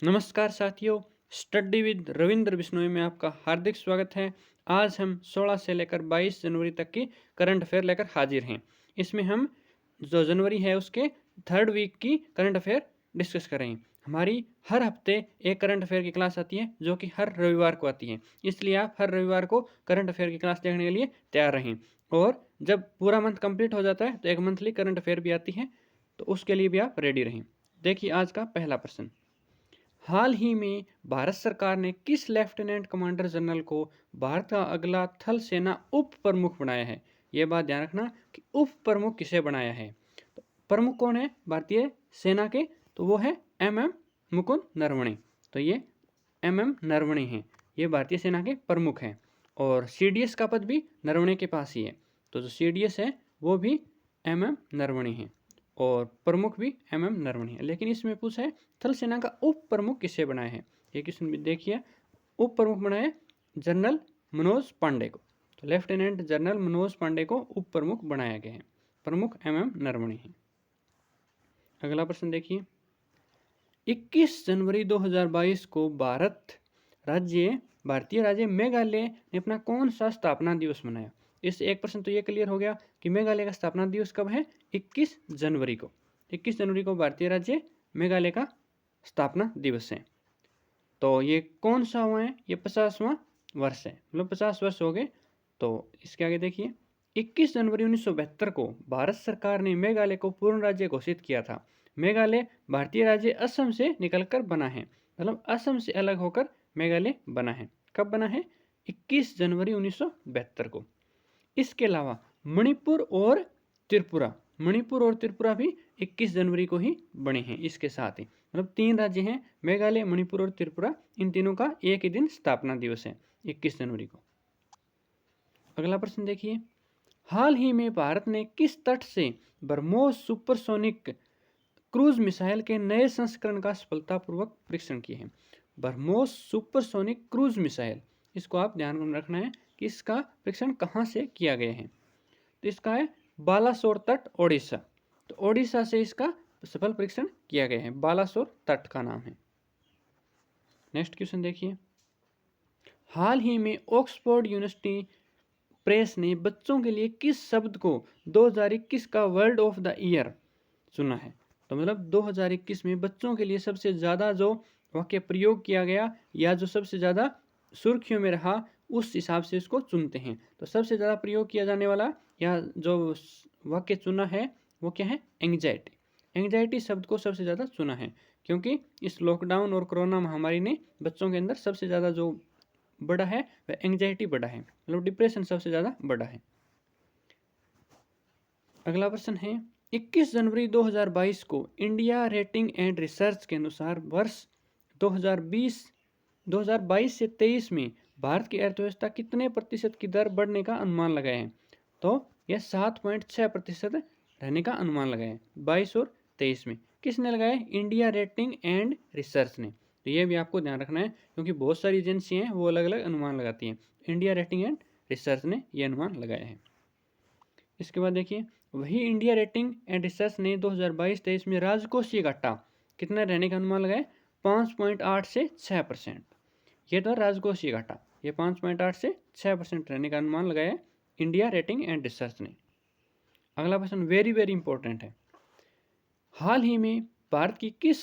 नमस्कार साथियों, study with Ravindra Bishnoi में आपका हार्दिक स्वागत है। आज हम 16 से लेकर 22 जनवरी तक की करंट अफेयर लेकर हाजिर हैं। इसमें हम जो जनवरी है उसके थर्ड वीक की करंट अफेयर डिस्कस करेंगे। हमारी हर हफ्ते एक करंट अफेयर की क्लास आती है जो कि हर रविवार को आती है, इसलिए आप हर रविवार को करंट अफेयर की क्लास देखने के लिए तैयार रहें। और जब पूरा मंथ कंप्लीट हो जाता है तो एक मंथली करंट अफेयर भी आती है, तो उसके लिए भी आप रेडी रहें। देखिए आज का पहला प्रश्न। हाल ही में भारत सरकार ने किस लेफ्टिनेंट कमांडर जनरल को भारत का अगला थल सेना उप प्रमुख बनाया है? यह बात ध्यान रखना कि उप प्रमुख किसे बनाया है। तो प्रमुख कौन है भारतीय सेना के? तो वो है MM मुकुंद नरवणे। तो ये MM नरवणे हैं, ये भारतीय सेना के प्रमुख हैं। और CDS का पद भी नरवणे के पास ही है, तो जो CDS है वो भी MM नरवणे हैं और प्रमुख भी MM नरवणे है। लेकिन इसमें पूछा है थल सेना का उप प्रमुख किसे बनाया है। ये क्वेश्चन भी देखिए, उप प्रमुख बनाया है जनरल मनोज पांडे को। तो लेफ्टिनेंट जनरल मनोज पांडे को उप प्रमुख बनाया गया है, प्रमुख MM नरवणे हैं। अगला प्रश्न देखिए, 21 जनवरी 2022 को भारतीय राज्य मेघालय ने अपना कौन सा स्थापना दिवस मनाया? इस एक प्रश्न तो ये क्लियर हो गया कि मेघालय का स्थापना दिवस कब है, 21 जनवरी को। 21 जनवरी को भारतीय राज्य मेघालय का स्थापना दिवस है। तो ये कौन सा हुआ है? ये 50वां वर्ष है, मतलब 50 वर्ष हो गए। तो इसके आगे देखिए, 21 जनवरी 1972 को भारत सरकार ने मेघालय को पूर्ण राज्य घोषित किया था। मेघालय भारतीय राज्य असम से निकलकर बना है, मतलब असम से अलग होकर मेघालय बना है। कब बना है? 21 जनवरी 1972 को। इसके अलावा मणिपुर और त्रिपुरा भी 21 जनवरी को ही बने हैं। इसके साथ ही मतलब 3 राज्य हैं, मेघालय, मणिपुर और त्रिपुरा, इन तीनों का एक ही दिन स्थापना दिवस है, 21 जनवरी को। अगला प्रश्न देखिए, हाल ही में भारत ने किस तट से ब्रह्मोस सुपरसोनिक क्रूज मिसाइल के नए संस्करण का सफलतापूर्वक परीक्षण किए हैं? ब्रह्मोस सुपरसोनिक क्रूज मिसाइल, इसको आप ध्यान में रखना है कि इसका परीक्षण कहाँ से किया गया है। तो इसका है बालासोर तट, ओडिशा। तो ओडिशा से इसका सफल परीक्षण किया गया है, बालासोर तट का नाम है। नेक्स्ट क्वेश्चन देखिए, हाल ही में ऑक्सफोर्ड यूनिवर्सिटी प्रेस ने बच्चों के लिए किस शब्द को 2021 का वर्ड ऑफ द ईयर चुना है? तो मतलब 2021 में बच्चों के लिए सबसे ज़्यादा जो वाक्य प्रयोग किया गया या जो सबसे ज़्यादा सुर्खियों में रहा, उस हिसाब से इसको चुनते हैं। तो सबसे ज़्यादा प्रयोग किया जाने वाला या जो वाक्य चुना है वो क्या है? एंग्जाइटी। एंग्जाइटी शब्द को सबसे ज़्यादा चुना है, क्योंकि इस लॉकडाउन और कोरोना महामारी ने बच्चों के अंदर सबसे ज़्यादा जो बड़ा है वह एंग्जाइटी बड़ा है, मतलब डिप्रेशन सबसे ज़्यादा बड़ा है। अगला प्रश्न है, 21 जनवरी 2022 को इंडिया रेटिंग एंड रिसर्च के अनुसार वर्ष 2022 से 23 में भारत की अर्थव्यवस्था कितने प्रतिशत की दर बढ़ने का अनुमान लगाया है? तो यह 7.6% रहने का अनुमान लगाया है 22 और 23 में। किसने लगाया है? इंडिया रेटिंग एंड रिसर्च ने। तो ये भी आपको ध्यान रखना है, क्योंकि बहुत सारी एजेंसी हैं वो अलग अलग अनुमान लगाती हैं। इंडिया रेटिंग एंड रिसर्च ने यह अनुमान लगाया है। इसके बाद देखिए, वही इंडिया रेटिंग एंड रिसर्च ने 2022-23 में राजकोषीय घाटा कितना रहने का अनुमान लगाया? 5.8 से 6%। ये तो राजकोषीय घाटा, ये 5.8 से 6% रहने का अनुमान लगाया इंडिया रेटिंग एंड रिसर्च ने। अगला प्रश्न वेरी वेरी इंपॉर्टेंट है, हाल ही में भारत की किस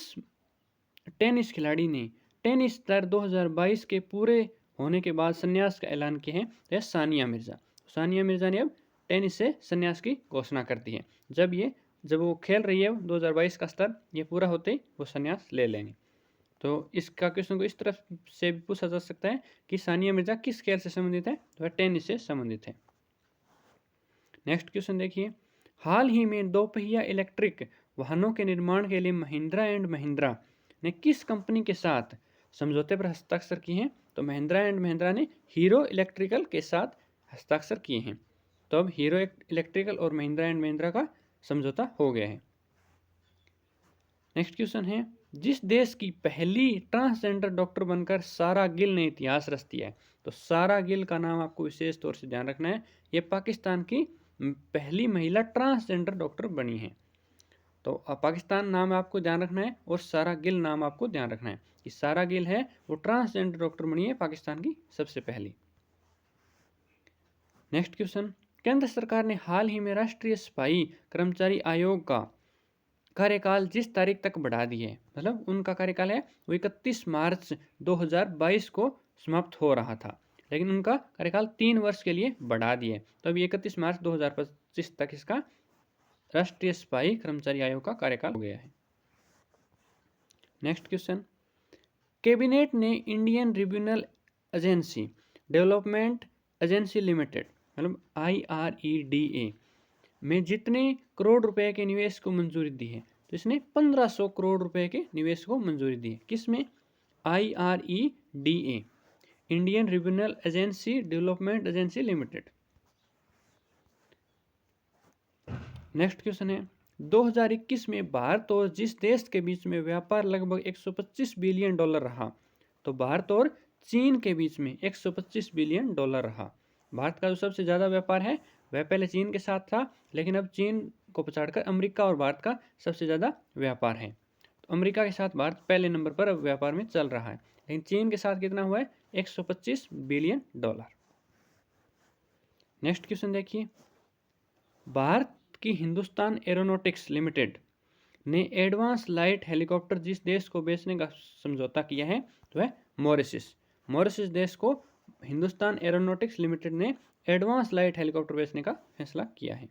टेनिस खिलाड़ी ने टेनिस स्तर 2022 के पूरे होने के बाद संन्यास का ऐलान किया है? यह सानिया मिर्जा। सानिया मिर्जा ने अब टेनिस से संन्यास की घोषणा कर दी है। जब वो खेल रही है 2022 का स्तर ये पूरा होते ही वो संन्यास ले लेंगे। तो इसका क्वेश्चन को इस तरफ से भी पूछा जा सकता है कि सानिया मिर्जा किस खेल से संबंधित है? तो वह टेनिस से संबंधित है। नेक्स्ट क्वेश्चन देखिए, हाल ही में दोपहिया इलेक्ट्रिक वाहनों के निर्माण के लिए महिंद्रा एंड महिंद्रा ने किस कंपनी के साथ समझौते पर हस्ताक्षर किए हैं? तो महिंद्रा एंड महिंद्रा ने हीरो इलेक्ट्रिकल के साथ हस्ताक्षर किए हैं। तो अब हीरो इलेक्ट्रिकल और महिंद्रा एंड महिंद्रा का समझौता हो गया है। नेक्स्ट क्वेश्चन है, जिस देश की पहली ट्रांसजेंडर डॉक्टर बनकर सारा गिल ने इतिहास रच दिया है? तो सारा गिल का नाम आपको विशेष तौर से ध्यान रखना है, ये पाकिस्तान की पहली महिला ट्रांसजेंडर डॉक्टर बनी है। तो पाकिस्तान नाम आपको ध्यान रखना है और सारा गिल नाम आपको ध्यान रखना है कि सारा गिल है वो ट्रांसजेंडर डॉक्टर बनी है पाकिस्तान की सबसे पहली। नेक्स्ट क्वेश्चन, केंद्र सरकार ने हाल ही में राष्ट्रीय सफाई कर्मचारी आयोग का कार्यकाल जिस तारीख तक बढ़ा दी है, मतलब उनका कार्यकाल है वो 31 मार्च 2022 को समाप्त हो रहा था, लेकिन उनका कार्यकाल 3 वर्ष के लिए बढ़ा दिए। तो अभी 31 मार्च 2025 तक इसका राष्ट्रीय सफाई कर्मचारी आयोग का कार्यकाल हो गया है। नेक्स्ट क्वेश्चन, कैबिनेट ने Indian renewable agency development agency limited मतलब IREDA में जितने करोड़ रुपए के निवेश को मंजूरी दी है, तो इसने 1500 करोड़ रुपए के निवेश को मंजूरी दी है। किसमें? IREDA Indian renewable agency development agency limited. Next question है, 2021 में भारत और जिस देश के बीच में व्यापार लगभग 125 बिलियन डॉलर रहा, तो भारत और चीन के बीच में 125 बिलियन डॉलर रहा। भारत का जो सबसे ज़्यादा व्यापार है वह पहले चीन के साथ था, लेकिन अब चीन को पछाड़कर अमेरिका और भारत का सबसे ज़्यादा व्यापार है। तो अमेरिका के साथ भारत पहले नंबर पर अब व्यापार में चल रहा है, लेकिन चीन के साथ कितना हुआ है? 125 बिलियन डॉलर। नेक्स्ट क्वेश्चन देखिए, भारत की हिंदुस्तान एरोनॉटिक्स लिमिटेड ने एडवांस लाइट हेलीकॉप्टर जिस देश को बेचने का समझौता किया है तो है मॉरिशस। मॉरिशस देश को हिंदुस्तान एरोनॉटिक्स लिमिटेड ने एडवांस लाइट हेलीकॉप्टर बेचने का फैसला किया है।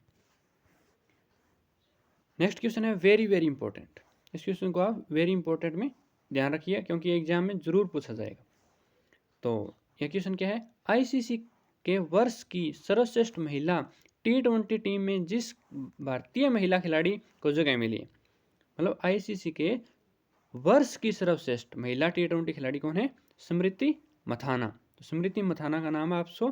नेक्स्ट क्वेश्चन है वेरी वेरी इंपॉर्टेंट। इस क्वेश्चन को आप वेरी इंपॉर्टेंट में ध्यान रखिए क्योंकि एग्जाम में जरूर पूछा जाएगा। तो यह क्वेश्चन क्या है? ICC के वर्ष की सर्वश्रेष्ठ महिला T20 टीम में जिस भारतीय महिला खिलाड़ी को जगह मिली है, मतलब ICC के वर्ष की सर्वश्रेष्ठ महिला T20 खिलाड़ी कौन है? स्मृति मथाना। तो स्मृति मथाना का नाम आपको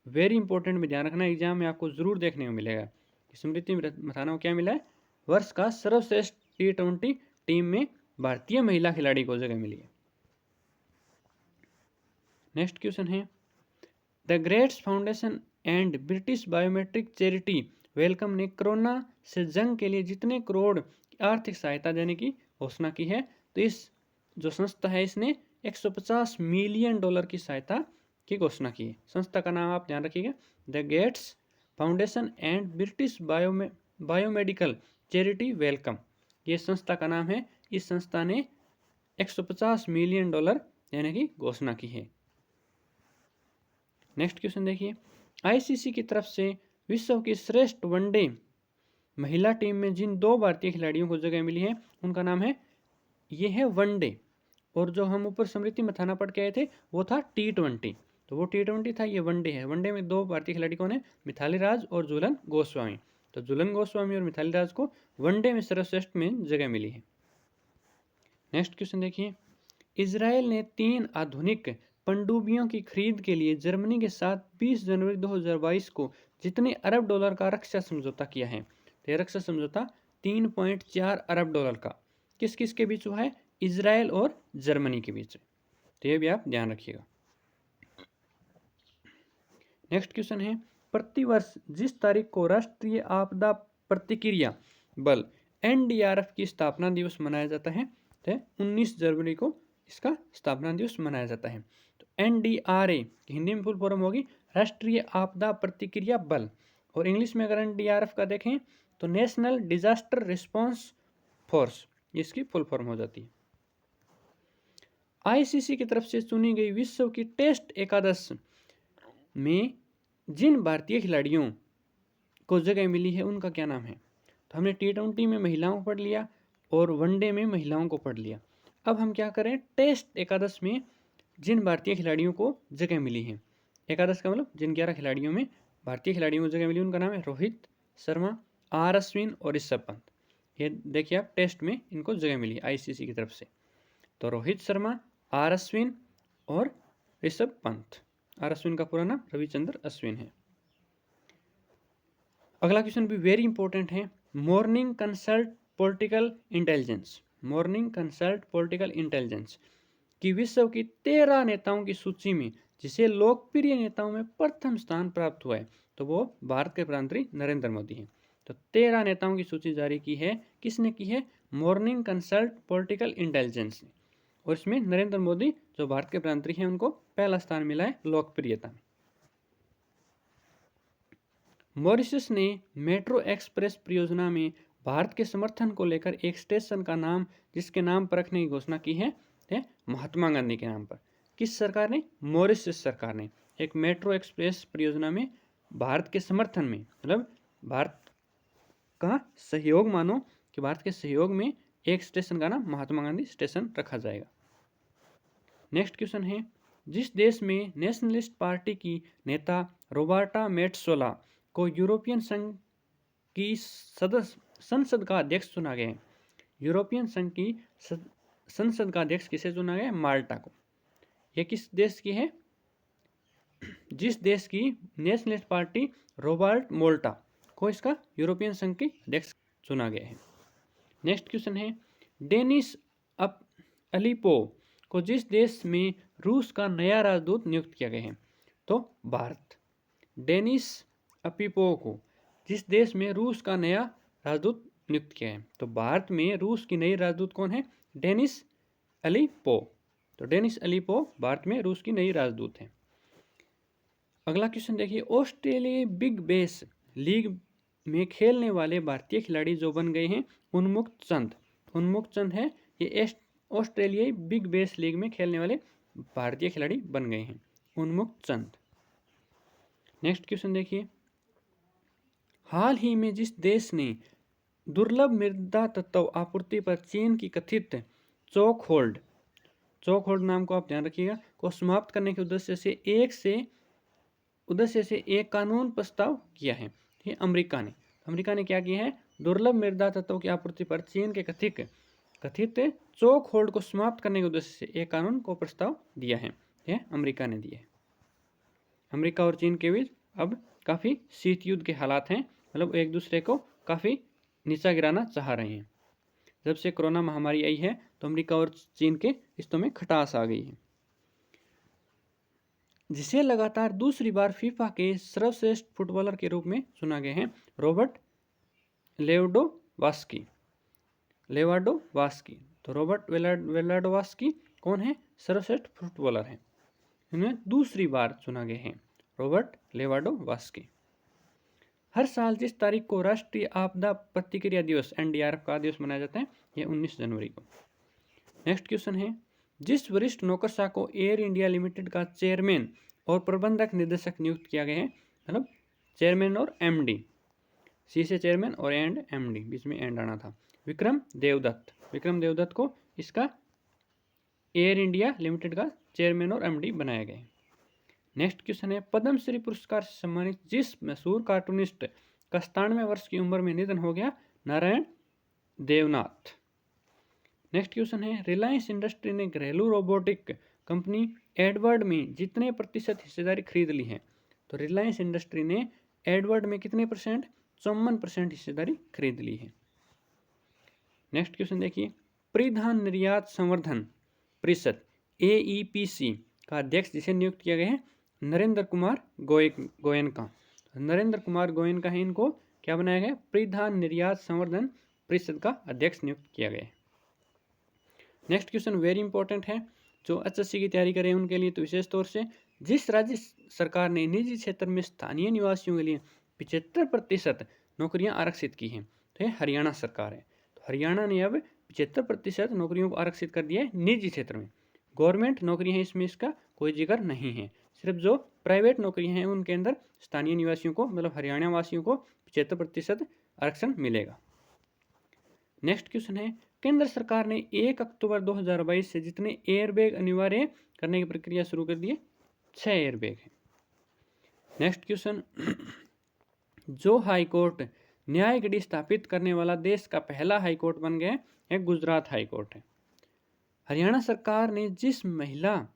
वेरी इंपॉर्टेंट में ध्यान रखना, एग्जाम में आपको जरूर देखने को मिलेगा कि स्मृति मथाना को क्या मिला है? वर्ष का सर्वश्रेष्ठ T20 टीम में भारतीय महिला खिलाड़ी को जगह मिली है। नेक्स्ट क्वेश्चन है, the greats foundation and British biometric charity welcome ने कोरोना से जंग के लिए जितने करोड़ की आर्थिक सहायता देने की घोषणा की है, तो इस जो संस्था है इसने 150 मिलियन डॉलर की सहायता की घोषणा की है। संस्था का नाम आप ध्यान रखिएगा, the gates foundation and British biomedical charity welcome, ये संस्था का नाम है। इस संस्था ने 150 मिलियन डॉलर देने की घोषणा की है। नेक्स्ट क्वेश्चन देखिए, ICC की तरफ से विश्व की श्रेष्ठ वनडे महिला टीम में जिन 2 भारतीय खिलाड़ियों को जगह मिली है उनका नाम है, ये है वनडे, और जो हम ऊपर स्मृति मथाना पढ़ के आए थे वो था T20, तो वो T20 था, ये वनडे है। वनडे में 2 भारतीय खिलाड़ी कौन है? मिथाली राज और झूलन गोस्वामी। तो झूलन गोस्वामी और मिथाली राज को वनडे में सर्वश्रेष्ठ में जगह मिली है। नेक्स्ट क्वेश्चन देखिए, इजराइल ने 3 आधुनिक पनडुब्बियों की खरीद के लिए जर्मनी के साथ 20 जनवरी 2022 को जितने अरब डॉलर का रक्षा समझौता किया है, तो यह रक्षा समझौता 3.4 अरब डॉलर का किस किस के बीच हुआ है? इजराइल और जर्मनी के बीच। तो यह भी आप ध्यान रखिएगा। नेक्स्ट क्वेश्चन है, प्रतिवर्ष जिस तारीख को राष्ट्रीय आपदा प्रतिक्रिया बल NDRF की स्थापना दिवस मनाया जाता है, तो 19 जनवरी को इसका स्थापना दिवस मनाया जाता है। तो NDRA हिंदी में फुल फॉर्म होगी राष्ट्रीय आपदा प्रतिक्रिया बल, और इंग्लिश में अगर NDRF का देखें तो नेशनल डिजास्टर रिस्पांस फोर्स, इसकी फुल फॉर्म हो जाती है। ICC की तरफ से चुनी गई विश्व की टेस्ट एकादश में जिन भारतीय खिलाड़ियों को जगह मिली है उनका क्या नाम है? तो हमने T20 में महिलाओं को पढ़ लिया और वनडे में महिलाओं को पढ़ लिया। अब हम क्या करें, टेस्ट एकादश में जिन भारतीय खिलाड़ियों को जगह मिली है, एकादश का मतलब जिन 11 खिलाड़ियों में भारतीय खिलाड़ियों को जगह मिली उनका नाम है रोहित शर्मा, R अश्विन और ऋषभ पंत। ये देखिए आप, टेस्ट में इनको जगह मिली ICC की तरफ से, तो रोहित शर्मा, R अश्विन और ऋषभ पंत। R अश्विन का पूरा नाम रविचंद्र अश्विन है। अगला क्वेश्चन भी वेरी इंपॉर्टेंट है, morning consult political intelligence, morning consult political intelligence की विश्व की 13 नेताओं की सूची में जिसे लोकप्रिय नेताओं में प्रथम स्थान प्राप्त हुआ है, तो वो भारत के प्रधानमंत्री नरेंद्र मोदी हैं। तो 13 नेताओं की सूची जारी की है। किसने की है? Morning consult political intelligence. और इसमें नरेंद्र मोदी जो भारत के प्रधानमंत्री हैं उनको पहला स्थान मिला है लोकप्रियता में। मॉरिशस ने मेट्रो एक्सप्रेस परियोजना में भारत के समर्थन को लेकर एक स्टेशन का नाम जिसके नाम पर रखने की घोषणा की है महात्मा गांधी के नाम पर। किस सरकार ने? मॉरिशस सरकार ने एक मेट्रो एक्सप्रेस परियोजना में भारत के समर्थन में, मतलब भारत का सहयोग मानो कि भारत के सहयोग में एक स्टेशन का नाम महात्मा गांधी स्टेशन रखा जाएगा। नेक्स्ट क्वेश्चन है, जिस देश में नेशनलिस्ट पार्टी की नेता रोबर्टा मेट्सोला को यूरोपियन संघ की संसद का अध्यक्ष चुना गया है? यूरोपियन संघ की संसद का अध्यक्ष किसे चुना गया? माल्टा को। यह किस देश की है? जिस देश की नेशनलिस्ट पार्टी रॉबर्ट मोल्टा को इसका यूरोपियन संघ की अध्यक्ष चुना गया है। नेक्स्ट क्वेश्चन है, डेनिस अलीपो को जिस देश में रूस का नया राजदूत नियुक्त किया गया है? तो भारत। डेनिस अलीपो को जिस देश में रूस का नया राजदूत नियुक्त किया है? तो भारत में रूस की नई राजदूत कौन है? डेनिस अलीपो। तो डेनिस अलीपो भारत में रूस की नई राजदूत है। अगला क्वेश्चन देखिए, ऑस्ट्रेलियाई बिग बेस लीग में खेलने वाले भारतीय खिलाड़ी जो बन गए हैं उन्मुक्त चंद। उन्मुक्त चंद है ये ऑस्ट्रेलियाई बिग बेस लीग में खेलने वाले भारतीय खिलाड़ी बन गए हैं, उन्मुक्त चंद। नेक्स्ट क्वेश्चन देखिए, हाल ही में जिस देश ने दुर्लभ मृदा तत्व आपूर्ति पर चीन की कथित चोक होल्ड नाम को आप ध्यान रखिएगा को समाप्त करने के उद्देश्य से एक कानून प्रस्ताव किया है, ये अमेरिका ने क्या किया है? दुर्लभ मृदा तत्वों की आपूर्ति पर चीन के कथित चोक होल्ड को समाप्त करने के उद्देश्य से एक कानून को प्रस्ताव दिया है, यह अमेरिका ने दिया है। अमेरिका और चीन के बीच अब काफ़ी शीत युद्ध के हालात हैं, मतलब एक दूसरे को काफ़ी नीचा गिराना चाह रहे हैं। जब से कोरोना महामारी आई है तो अमेरिका और चीन के रिश्तों में खटास आ गई है। जिसे लगातार दूसरी बार फीफा के सर्वश्रेष्ठ फुटबॉलर के रूप में चुना गया है रॉबर्ट लेवांडोव्स्की। तो रॉबर्ट लेवांडोव्स्की कौन है? सर्वश्रेष्ठ फुटबॉलर है, इन्हें दूसरी बार चुना गया है रॉबर्ट लेवांडोव्स्की। हर साल जिस तारीख को राष्ट्रीय आपदा प्रतिक्रिया दिवस NDRF का दिवस मनाया जाता है, यह 19 जनवरी को। नेक्स्ट क्वेश्चन है, जिस वरिष्ठ नौकरशाह को एयर इंडिया लिमिटेड का चेयरमैन और प्रबंधक निर्देशक नियुक्त किया गया है, मतलब चेयरमैन और MD, सी से चेयरमैन और MD, बीच में एंड आना था, विक्रम देवदत्त को इसका एयर इंडिया लिमिटेड का चेयरमैन और MD बनाया गया है। नेक्स्ट क्वेश्चन है, पद्मश्री पुरस्कार से सम्मानित जिस मशहूर कार्टूनिस्ट का 97 वर्ष की उम्र में निधन हो गया? नारायण देवनाथ। नेक्स्ट क्वेश्चन है, रिलायंस इंडस्ट्री ने घरेलू रोबोटिक कंपनी एडवर्ड में जितने प्रतिशत हिस्सेदारी खरीद ली है? तो रिलायंस इंडस्ट्री ने एडवर्ड में कितने %? 54% हिस्सेदारी खरीद ली है। नेक्स्ट क्वेश्चन देखिए, परिधान निर्यात संवर्धन परिषद AEPC का अध्यक्ष जिसे नियुक्त किया गया है? नरेंद्र कुमार गोयनका। नरेंद्र कुमार गोयनका है, इनको क्या बनाया गया? परिधान निर्यात संवर्धन परिषद का अध्यक्ष नियुक्त किया गया है। नेक्स्ट क्वेश्चन वेरी इंपॉर्टेंट है, जो HSC की तैयारी करें उनके लिए तो विशेष तौर से, जिस राज्य सरकार ने निजी क्षेत्र में स्थानीय निवासियों के लिए 75% नौकरियां आरक्षित की हैं? तो ये हरियाणा सरकार है। तो हरियाणा ने अब 75% नौकरियों को आरक्षित कर दिया है निजी क्षेत्र में। गवर्नमेंट नौकरियां हैं इसमें इसका कोई जिक्र नहीं है, सिर्फ जो प्राइवेट नौकरियां हैं उनके अंदर स्थानीय निवासियों को, मतलब हरियाणा वासियों को 75% आरक्षण मिलेगा। नेक्स्ट क्वेश्चन है, केंद्र सरकार ने 1 अक्टूबर 2022 से जितने एयरबैग अनिवार्य करने की प्रक्रिया शुरू कर दी है? 6 एयरबैग है। नेक्स्ट क्वेश्चन, जो हाईकोर्ट न्याय गढ़ी स्थापित करने वाला देश का पहला हाईकोर्ट बन गया है गुजरात हाईकोर्ट है। हरियाणा सरकार ने जिस महिला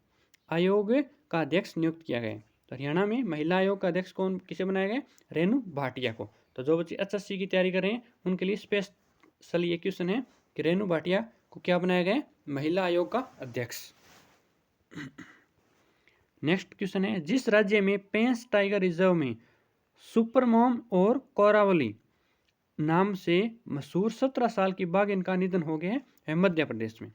आयोग का अध्यक्ष नियुक्त किया गया, तो हरियाणा में महिला आयोग का अध्यक्ष किसे बनाया गया? रेणु भाटिया को। तो जो बच्चे HSC की तैयारी कर रहे हैं उनके लिए स्पेशल ये क्वेश्चन है कि रेणु भाटिया को क्या बनाया गया? महिला आयोग का अध्यक्ष। नेक्स्ट क्वेश्चन है, जिस राज्य में पेंच टाइगर रिजर्व में सुपरमॉम और कोरावली नाम से मशहूर 17 साल की बाघिन का निधन हो गया है मध्य प्रदेश में।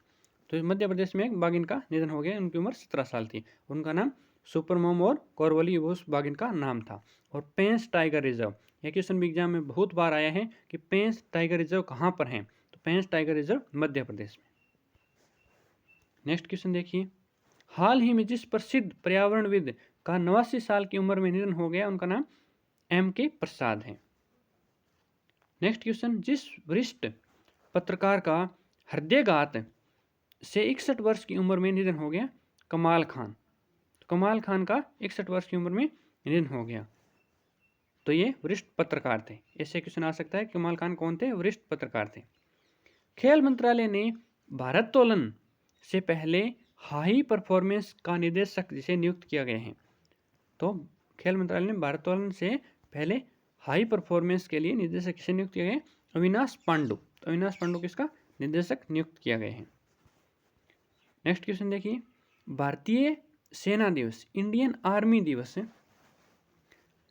तो मध्य प्रदेश में एक बाघिन का निधन हो गया, उनकी उम्र 17 साल थी। उनका नाम सुपरमोम और कौरवली वो उस बाघिन का नाम था। और पेंच टाइगर रिजर्व, यह क्वेश्चन भी एग्जाम में बहुत बार आया है कि पेंच टाइगर रिजर्व कहाँ पर है। तो पेंच टाइगर रिजर्व मध्य प्रदेश में। नेक्स्ट क्वेश्चन देखिए, हाल ही में जिस प्रसिद्ध पर्यावरणविद का 89 साल की उम्र में निधन हो गया, उनका नाम M.K. प्रसाद है। नेक्स्ट क्वेश्चन, जिस वरिष्ठ पत्रकार का हृदयघात से 61 वर्ष की उम्र में निधन हो गया, कमाल खान। तो कमाल खान का 61 वर्ष की उम्र में निधन हो गया। तो ये वरिष्ठ पत्रकार थे। ऐसे क्वेश्चन आ सकता है, कमाल खान कौन थे? वरिष्ठ पत्रकार थे। खेल मंत्रालय ने भारोत्तोलन से पहले हाई परफॉर्मेंस का निदेशक जिसे नियुक्त किया गया है। तो खेल मंत्रालय ने भारोत्तोलन से पहले हाई परफॉर्मेंस के लिए निदेशक किसे नियुक्त किया गया? अविनाश पांडु। तो अविनाश पांडु किसका निदेशक नियुक्त किया गया है। नेक्स्ट क्वेश्चन देखिए, भारतीय सेना दिवस, इंडियन आर्मी दिवस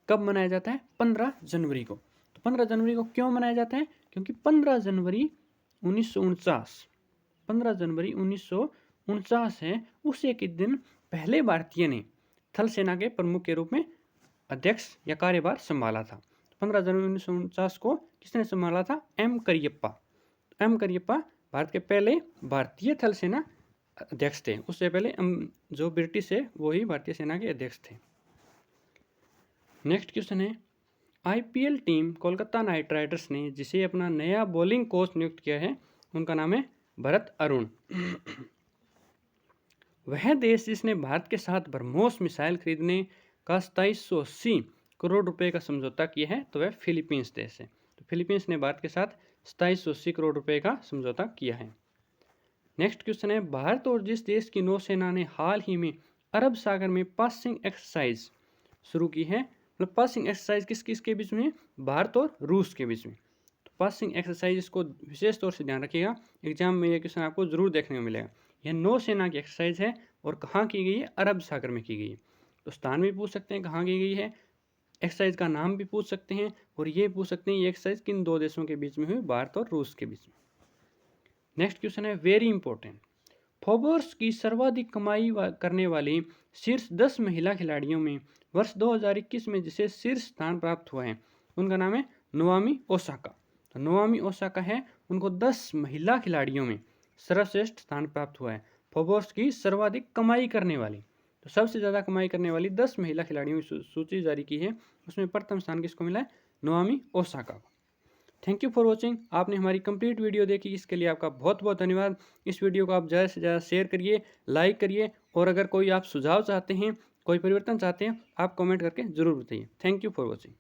कब मनाया जाता है? 15 जनवरी को। तो 15 जनवरी को क्यों मनाया जाता है? क्योंकि 15 जनवरी 1949 है, उस एक दिन पहले भारतीय ने थल सेना के प्रमुख के रूप में अध्यक्ष या कार्यभार संभाला था। 15 जनवरी 1949 को किसने संभाला था? M. करियप्पा। M. करियप्पा भारत के पहले भारतीय थल सेना अध्यक्ष थे। उससे पहले जो ब्रिटिश है वो ही भारतीय सेना के अध्यक्ष थे। नेक्स्ट क्वेश्चन है, IPL team Kolkata night Riders ने जिसे अपना नया बॉलिंग कोच नियुक्त किया है, उनका नाम है भरत अरुण। वह देश जिसने भारत के साथ ब्रह्मोस मिसाइल खरीदने का 2780 करोड़ रुपए का समझौता किया है, तो वह फिलीपींस देश है। तो फिलीपींस ने भारत के साथ 2780 करोड़ रुपए का समझौता किया है। नेक्स्ट क्वेश्चन है, भारत और जिस देश की नौसेना ने हाल ही में अरब सागर में पासिंग एक्सरसाइज शुरू की है, मतलब पासिंग एक्सरसाइज किस किस के बीच में? भारत और रूस के बीच में। तो पासिंग एक्सरसाइज इसको विशेष तौर से ध्यान रखिएगा, एग्जाम में यह क्वेश्चन आपको जरूर देखने को मिलेगा। यह नौसेना की एक्सरसाइज है और कहाँ की गई है? अरब सागर में की गई है। तो स्थान भी पूछ सकते हैं कहाँ की गई है, एक्सरसाइज का नाम भी पूछ सकते हैं, और ये पूछ सकते हैं ये एक्सरसाइज किन दो देशों के बीच में हुई? भारत और रूस के बीच में। नेक्स्ट क्वेश्चन है वेरी इंपॉर्टेंट, फोर्ब्स की सर्वाधिक कमाई करने वाली शीर्ष 10 महिला खिलाड़ियों में वर्ष 2021 में जिसे शीर्ष स्थान प्राप्त हुआ है, उनका नाम है नोआमी ओसाका। तो नोआमी ओसाका है, उनको 10 महिला खिलाड़ियों में सर्वश्रेष्ठ स्थान प्राप्त हुआ है। फोर्ब्स की सर्वाधिक कमाई करने वाली, तो सबसे ज़्यादा कमाई करने वाली 10 महिला खिलाड़ियों की सूची जारी की है, उसमें प्रथम स्थान किसको मिला है? नोआमी ओसाका को। Thank you for watching. आपने हमारी कंप्लीट वीडियो देखी, इसके लिए आपका बहुत बहुत धन्यवाद। इस वीडियो को आप ज़्यादा से ज़्यादा शेयर करिए, लाइक करिए, और अगर कोई आप सुझाव चाहते हैं, कोई परिवर्तन चाहते हैं, आप कमेंट करके ज़रूर बताइए। Thank you for watching.